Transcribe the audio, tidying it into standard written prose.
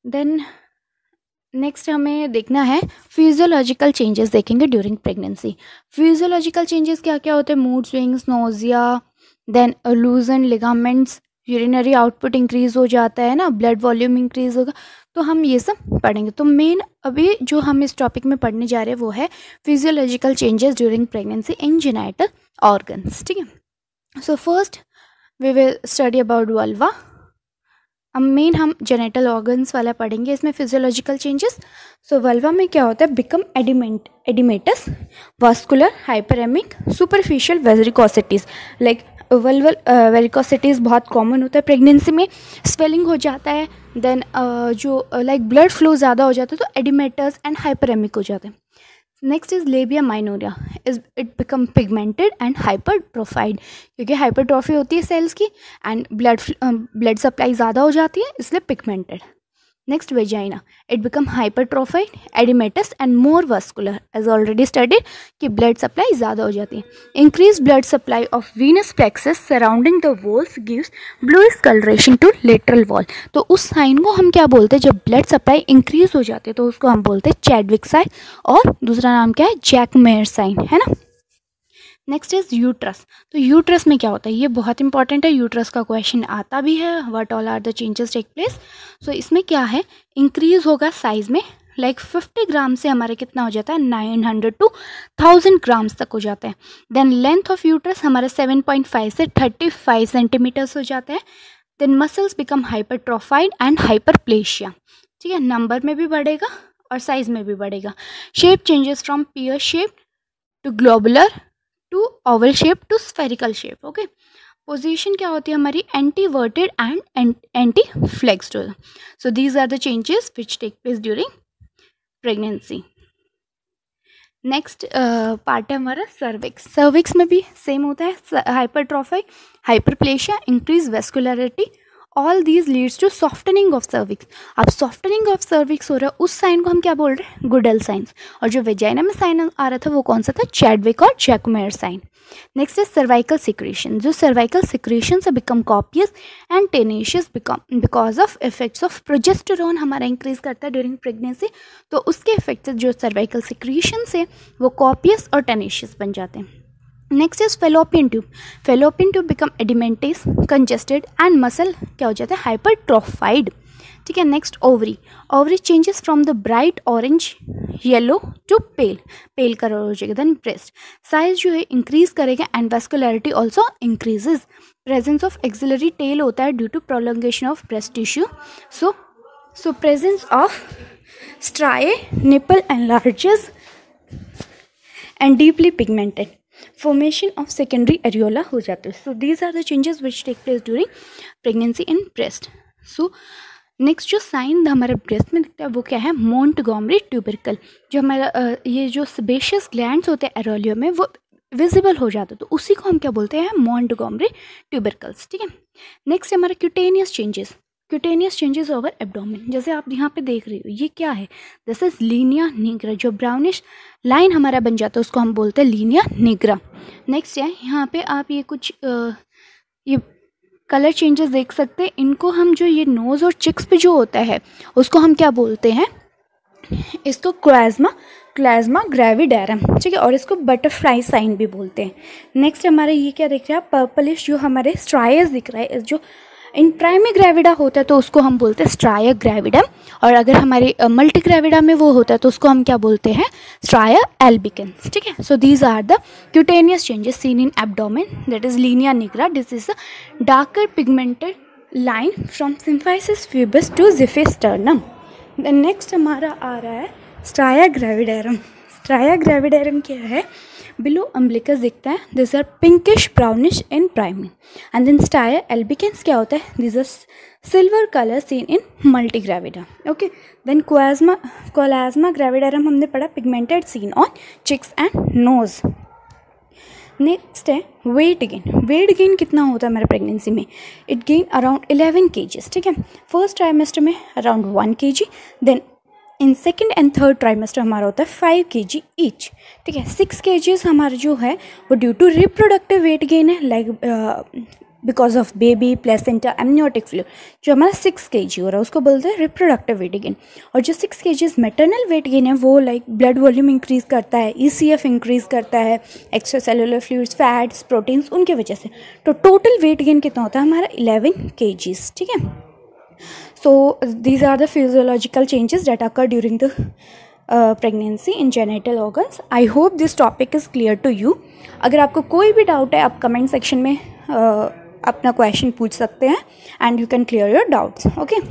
Then next हमें देखना है फिजियोलॉजिकल चेंजेस देखेंगे ड्यूरिंग प्रेगनेंसी। फिजियोलॉजिकल चेंजेस क्या क्या होते हैं? Mood swings, nausea, then loosen ligaments, urinary output increase हो जाता है ना, ब्लड वॉल्यूम इंक्रीज होगा, तो हम ये सब पढ़ेंगे। तो मेन अभी जो हम इस टॉपिक में पढ़ने जा रहे हैं वो है physiological changes during pregnancy in genital organs. ठीक है, so first we will study about vulva. अब मेन हम जेनिटल ऑर्गन्स वाला पढ़ेंगे इसमें फिजियोलॉजिकल चेंजेस। सो वल्वा में क्या होता है? Become oedematous, vascular, hyperaemic, superficial varicosities. Like vulval varicosities बहुत कॉमन होता है प्रेगनेंसी में, स्वेलिंग हो जाता है, देन जो लाइक ब्लड फ्लो ज़्यादा हो जाता है तो एडिमेटस एंड हाइपरेमिक हो जाते हैं। Next is labia minora, is it become pigmented and hypertrophied, क्योंकि हाइपरट्रॉफी होती है सेल्स की एंड ब्लड सप्लाई ज़्यादा हो जाती है, इसलिए pigmented. Next vagina, it become hypertrophied, oedematous and more vascular, as already studied कि ब्लड सप्लाई ज़्यादा हो जाती है। Increase blood supply of venous plexus surrounding the walls gives bluish colouration to lateral wall. तो उस साइन को हम क्या बोलते हैं? जब ब्लड सप्लाई इंक्रीज हो जाती है तो उसको हम बोलते हैं चैडविक साइन, और दूसरा नाम क्या है? जैकमेयर साइन, है ना। Next is uterus. तो यूट्रस में क्या होता है? ये बहुत इंपॉर्टेंट है, यूट्रस का क्वेश्चन आता भी है, what all are the changes take place. So इसमें क्या है? इंक्रीज होगा साइज में, लाइक 50 ग्राम से हमारे कितना हो जाता है? 900 to 1000 ग्राम्स तक हो जाता है। देन लेंथ ऑफ यूट्रस हमारा 7.5 से 35 सेंटीमीटर्स हो जाता है। Then muscles become hypertrophied and hyperplasia. ठीक है, नंबर में भी बढ़ेगा और साइज में भी बढ़ेगा। Shape changes from pear shape to globular to oval shape to spherical shape. Okay, position क्या होती है हमारी? Anteverted and anteflexed. So these are the changes which take place during pregnancy. Next part है हमारा cervix. Cervix में भी same होता है, hypertrophy, hyperplasia, increase vascularity, all these leads to softening of cervix. अब सॉफ्टनिंग ऑफ सर्विक्स हो रहा है, उस साइन को हम क्या बोल रहे हैं? Goodell science. और जो वेजाइना में साइन आ रहा था वो कौन सा था? चैडविक और Jacquemier sign. Next is cervical secretion. जो सर्वाइकल सिक्रेशन से become copious and tenacious because of effects of progesterone हमारा इंक्रीज करता है ड्यूरिंग प्रेगनेंसी, तो उसके इफेक्ट से जो सर्वाइकल सिक्रेशन से वो कॉपियस और टेनेशियस बन जाते हैं। Next is Fallopian tube. Fallopian tube become oedematous, congested and muscle क्या हो जाता है? हाइपरट्रोफाइड। ठीक है, next ovary. Ovary changes from the bright orange yellow to pale, pale colour हो जाएगा। देन ब्रेस्ट साइज जो है इंक्रीज करेगा and vascularity also increases. Presence of axillary tail होता है due to prolongation of breast tissue. So presence of striae, nipple enlarges and deeply pigmented, formation of secondary areola हो जाता है। So these are the changes which take place during pregnancy in breast. So next जो sign हमारे breast में दिखता है वो क्या है? Montgomery tubercle. जो हमारा ये जो सेबेशियस ग्लैंड्स होते हैं एरोलियो में वो विजिबल हो जाता है, तो उसी को हम क्या बोलते हैं? Montgomery tubercles. ठीक है, नेक्स्ट हमारा cutaneous changes. Cutaneous changes over abdomen, जैसे आप यहाँ पे देख रही हो, ये क्या है? This is linea nigra. जो ब्राउनिश लाइन हमारा बन जाता है उसको हम बोलते हैं लीनिया निग्रा। नेक्स्ट है यहाँ पे आप ये कुछ ये कलर चेंजेस देख सकते हैं। इनको हम जो ये नोज़ और चिक्स पे जो होता है उसको हम क्या बोलते हैं? इसको क्लाज्मा ग्रेविडेरम। ठीक है, और इसको बटरफ्लाई साइन भी बोलते हैं। नेक्स्ट हमारे ये क्या दिख रहा है? पर्पलिश जो हमारे स्ट्राइस दिख रहा है, जो इन प्राइमी ग्रेविडा होता है तो उसको हम बोलते हैं स्ट्राया ग्रेविडम, और अगर हमारे मल्टी ग्रेविडा में वो होता है तो उसको हम क्या बोलते हैं? Striae albicans. ठीक है, so these are the cutaneous changes seen in abdomen, that is linea nigra. This is a darker pigmented line from symphysis pubis to xiphisternum. Then next हमारा आ रहा है स्ट्राया ग्रेविडेरम। स्ट्राया ग्रेविडेरम क्या है? Below umbilicus दिखता है, this are pinkish brownish in primary. And then striae albicans क्या होता है? This are silver colour seen in multigravida. Okay, then chloasma gravidarum हमने पढ़ा, pigmented seen on cheeks and nose. Next है weight gain. Weight gain कितना होता है हमारे प्रेगनेंसी में? It gain around 11 kg। ठीक है, फर्स्ट ट्राइमेस्टर में around 1 kg, then in second and third trimester हमारा होता है 5 kg ईच। ठीक है, 6 kg हमारा जो है वो due to reproductive weight gain है, like because of baby, placenta, amniotic fluid. जो हमारा 6 kg हो रहा है उसको बोलते हैं रिप्रोडक्टिव वेट गेन। और जो 6 kg मैटरनल वेट गेन है वो लाइक ब्लड वॉल्यूम इंक्रीज़ करता है, ECF इंक्रीज़ करता है, extra cellular fluids, fats, proteins, उनके वजह से। तो टोटल वेट गेन कितना होता है हमारा 11 kg, ठीक है। So these are the physiological changes that occur during the pregnancy in genital organs. I hope this topic is clear to you. अगर आपको कोई भी डाउट है आप कमेंट सेक्शन में अपना क्वेश्चन पूछ सकते हैं and you can clear your doubts. Okay.